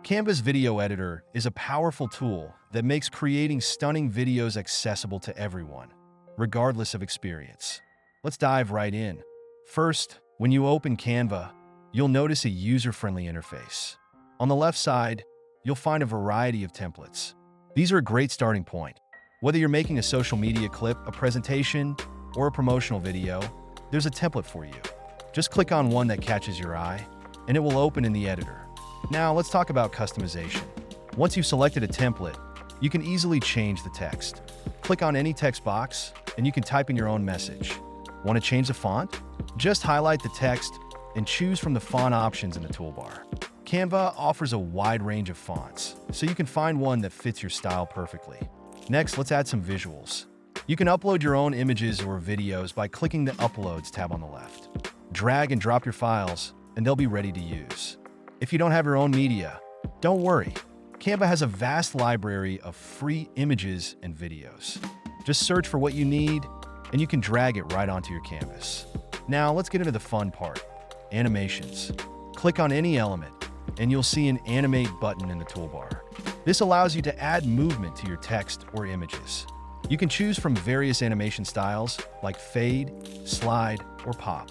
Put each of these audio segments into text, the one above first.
Canva's video editor is a powerful tool that makes creating stunning videos accessible to everyone, regardless of experience. Let's dive right in. First, when you open Canva, you'll notice a user-friendly interface. On the left side, you'll find a variety of templates. These are a great starting point. Whether you're making a social media clip, a presentation, or a promotional video, there's a template for you. Just click on one that catches your eye, and it will open in the editor. Now, let's talk about customization. Once you've selected a template, you can easily change the text. Click on any text box, and you can type in your own message. Want to change the font? Just highlight the text and choose from the font options in the toolbar. Canva offers a wide range of fonts, so you can find one that fits your style perfectly. Next, let's add some visuals. You can upload your own images or videos by clicking the Uploads tab on the left. Drag and drop your files, and they'll be ready to use. If you don't have your own media, don't worry. Canva has a vast library of free images and videos. Just search for what you need, and you can drag it right onto your canvas. Now, let's get into the fun part, animations. Click on any element, and you'll see an Animate button in the toolbar. This allows you to add movement to your text or images. You can choose from various animation styles like fade, slide, or pop.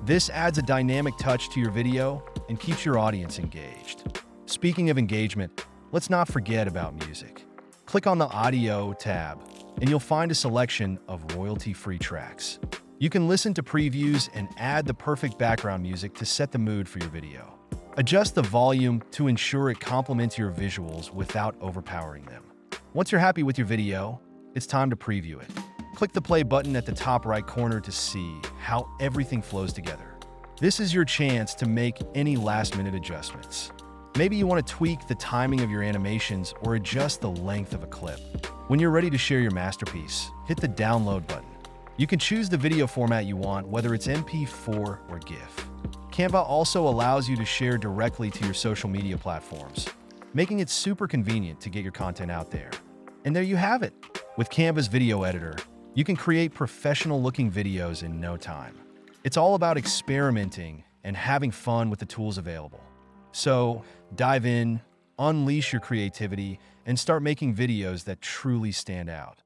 This adds a dynamic touch to your video and keeps your audience engaged. Speaking of engagement, let's not forget about music. Click on the Audio tab, and you'll find a selection of royalty-free tracks. You can listen to previews and add the perfect background music to set the mood for your video. Adjust the volume to ensure it complements your visuals without overpowering them. Once you're happy with your video, it's time to preview it. Click the play button at the top right corner to see how everything flows together. This is your chance to make any last-minute adjustments. Maybe you want to tweak the timing of your animations or adjust the length of a clip. When you're ready to share your masterpiece, hit the download button. You can choose the video format you want, whether it's MP4 or GIF. Canva also allows you to share directly to your social media platforms, making it super convenient to get your content out there. And there you have it. With Canva's video editor, you can create professional-looking videos in no time. It's all about experimenting and having fun with the tools available. So, dive in, unleash your creativity, and start making videos that truly stand out.